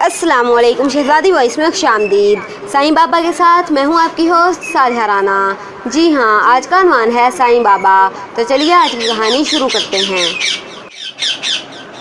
السلام علیکم، شہزادی وائس میں خوشامدید۔ سائیں بابا کے ساتھ میں ہوں آپ کی ہوسٹ صالحہ رانا۔ جی ہاں، آج کا عنوان ہے سائیں بابا۔ تو چلیے آج کی کہانی شروع کرتے ہیں۔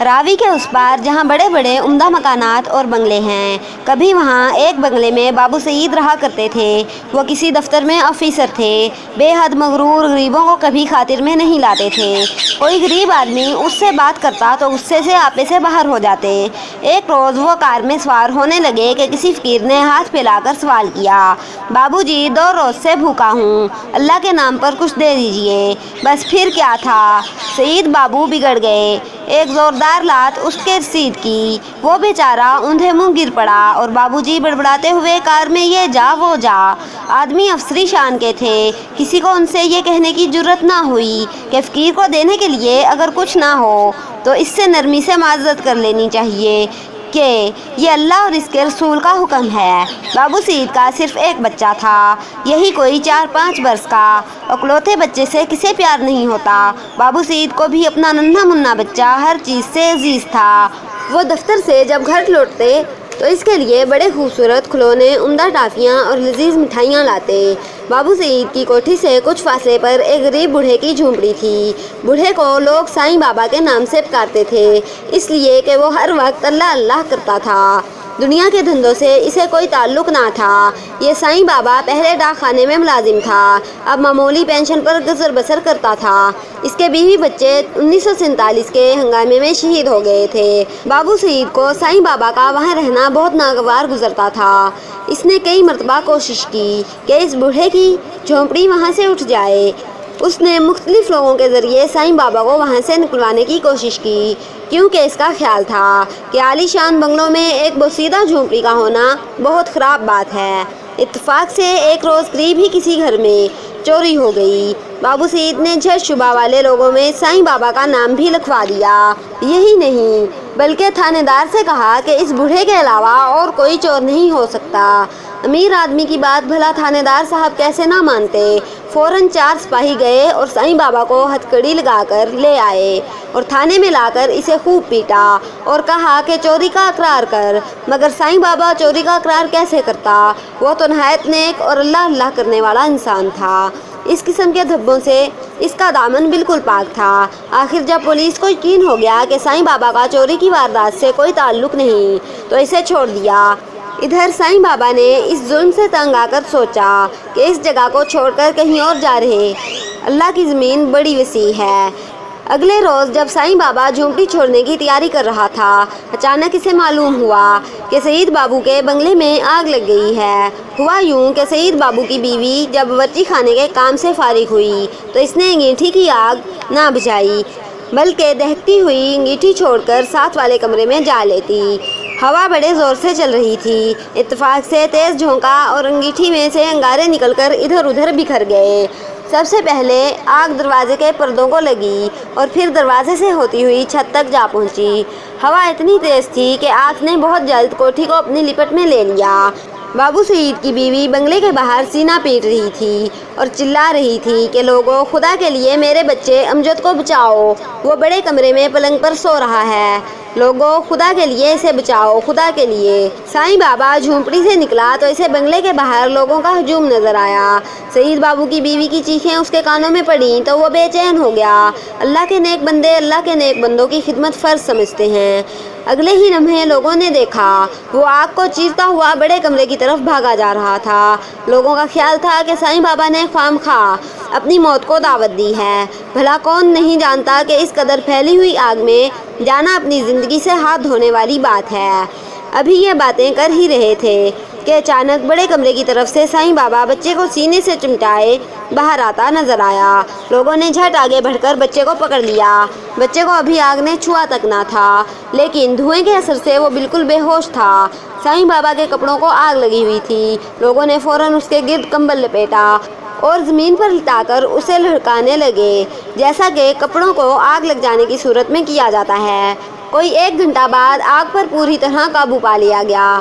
راوی کے اس پار جہاں بڑے بڑے عمدہ مکانات اور بنگلے ہیں، کبھی وہاں ایک بنگلے میں بابو سعید رہا کرتے تھے۔ وہ کسی دفتر میں آفیسر تھے، بے حد مغرور، غریبوں کو کبھی خاطر میں نہیں لاتے تھے۔ کوئی غریب آدمی اس سے بات کرتا تو غصے سے آپے سے باہر ہو جاتے۔ ایک روز وہ کار میں سوار ہونے لگے کہ کسی فقیر نے ہاتھ پھیلا کر سوال کیا، بابو جی 2 روز سے بھوکا ہوں، اللہ کے نام پر کچھ دے دیجئے۔ بس پھر کیا تھا، سعید بابو بگڑ گئے۔ ایک زوردار لات اس کے سیدھ کی، وہ بیچارہ اوندھے منہ گر پڑا اور بابو جی بڑبڑاتے ہوئے کار میں یہ جا وہ جا۔ آدمی افسری شان کے تھے، کسی کو ان سے یہ کہنے کی جرأت نہ ہوئی کہ فقیر کو دینے کے لیے اگر کچھ نہ ہو تو اس سے نرمی سے معذرت کر لینی چاہیے کہ یہ اللہ اور اس کے رسول کا حکم ہے۔ بابو سعید کا صرف ایک بچہ تھا، یہی کوئی 4-5 برس کا۔ اکلوتے بچے سے کسے پیار نہیں ہوتا۔ بابو سعید کو بھی اپنا ننھا منا بچہ ہر چیز سے عزیز تھا۔ وہ دفتر سے جب گھر لوٹتے تو اس کے لیے بڑے خوبصورت کھلونے، عمدہ ٹافیاں اور لذیذ مٹھائیاں لاتے۔ بابو سعید کی کوٹھی سے کچھ فاصلے پر ایک غریب بوڑھے کی جھونپڑی تھی۔ بوڑھے کو لوگ سائیں بابا کے نام سے پکارتے تھے، اس لیے کہ وہ ہر وقت اللہ اللہ کرتا تھا۔ دنیا کے دھندوں سے اسے کوئی تعلق نہ تھا۔ یہ سائیں بابا پہلے ڈاک خانے میں ملازم تھا، اب معمولی پینشن پر گزر بسر کرتا تھا۔ اس کے بیوی بچے 1947 کے ہنگامے میں شہید ہو گئے تھے۔ بابو سعید کو سائیں بابا کا وہاں رہنا بہت ناگوار گزرتا تھا۔ اس نے کئی مرتبہ کوشش کی کہ اس بوڑھے کی جھونپڑی وہاں سے اٹھ جائے۔ اس نے مختلف لوگوں کے ذریعے سائیں بابا کو وہاں سے نکلوانے کی کوشش کی، کیونکہ اس کا خیال تھا کہ عالی شان بنگلوں میں ایک بوسیدہ جھونپڑی کا ہونا بہت خراب بات ہے۔ اتفاق سے ایک روز قریب ہی کسی گھر میں چوری ہو گئی۔ بابو سعید نے جھٹ شبہ والے لوگوں میں سائیں بابا کا نام بھی لکھوا دیا۔ یہی نہیں بلکہ تھانے دار سے کہا کہ اس بوڑھے کے علاوہ اور کوئی چور نہیں ہو سکتا۔ امیر آدمی کی بات بھلا تھانے دار صاحب کیسے نہ مانتے۔ فوراً 4 سپاہی گئے اور سائیں بابا کو ہتھکڑی لگا کر لے آئے اور تھانے میں لا کر اسے خوب پیٹا اور کہا کہ چوری کا اقرار کر۔ مگر سائیں بابا چوری کا اقرار کیسے کرتا، وہ تو نہایت نیک اور اللہ اللہ کرنے والا انسان تھا۔ اس قسم کے دھبوں سے اس کا دامن بالکل پاک تھا۔ آخر جب پولیس کو یقین ہو گیا کہ سائیں بابا کا چوری کی واردات سے کوئی تعلق نہیں تو اسے چھوڑ دیا۔ ادھر سائیں بابا نے اس ظلم سے تنگ آ کر سوچا کہ اس جگہ کو چھوڑ کر کہیں اور جا رہے، اللہ کی زمین بڑی وسیع ہے۔ اگلے روز جب سائیں بابا جھونپڑی چھوڑنے کی تیاری کر رہا تھا، اچانک اسے معلوم ہوا کہ سعید بابو کے بنگلے میں آگ لگ گئی ہے۔ ہوا یوں کہ سعید بابو کی بیوی جب باورچی خانے کے کام سے فارغ ہوئی تو اس نے انگیٹھی کی آگ نہ بجھائی، بلکہ دہکتی ہوئی انگیٹھی چھوڑ کر ساتھ والے کمرے میں جا لیتی۔ ہوا بڑے زور سے چل رہی تھی، اتفاق سے تیز جھونکا اور انگیٹھی میں سے انگارے نکل کر ادھر ادھر بکھر گئے۔ سب سے پہلے آگ دروازے کے پردوں کو لگی اور پھر دروازے سے ہوتی ہوئی چھت تک جا پہنچی۔ ہوا اتنی تیز تھی کہ آگ نے بہت جلد کوٹھی کو اپنی لپٹ میں لے لیا۔ بابو سعید کی بیوی بنگلے کے باہر سینہ پیٹ رہی تھی اور چلا رہی تھی کہ لوگوں، خدا کے لیے میرے بچے امجد کو بچاؤ، وہ بڑے کمرے میں پلنگ پر سو رہا ہے، لوگوں خدا کے لیے اسے بچاؤ، خدا کے لیے۔ سائیں بابا جھونپڑی سے نکلا تو اسے بنگلے کے باہر لوگوں کا ہجوم نظر آیا۔ سعید بابو کی بیوی کی چیخیں اس کے کانوں میں پڑیں تو وہ بے چین ہو گیا۔ اللہ کے نیک بندے اللہ کے نیک بندوں کی خدمت فرض سمجھتے ہیں۔ اگلے ہی لمحے لوگوں نے دیکھا وہ آگ کو چیرتا ہوا بڑے کمرے کی طرف بھاگا جا رہا تھا۔ لوگوں کا خیال تھا کہ سائیں بابا نے خواہ مخواہ اپنی موت کو دعوت دی ہے۔ بھلا کون نہیں جانتا کہ اس قدر پھیلی ہوئی آگ میں جانا اپنی زندگی سے ہاتھ دھونے والی بات ہے۔ ابھی یہ باتیں کر ہی رہے تھے کہ اچانک بڑے کمرے کی طرف سے سائیں بابا بچے کو سینے سے چمٹائے باہر آتا نظر آیا۔ لوگوں نے جھٹ آگے بڑھ کر بچے کو پکڑ لیا۔ بچے کو ابھی آگ نے چھوا تک نہ تھا، لیکن دھوئیں کے اثر سے وہ بالکل بے ہوش تھا۔ سائیں بابا کے کپڑوں کو آگ لگی ہوئی تھی۔ لوگوں نے فوراً اس کے گرد کمبل لپیٹا اور زمین پر لٹا کر اسے لڑکانے لگے، جیسا کہ کپڑوں کو آگ لگ جانے کی صورت میں کیا جاتا ہے۔ کوئی 1 گھنٹہ بعد آگ پر پوری طرح قابو پا لیا گیا۔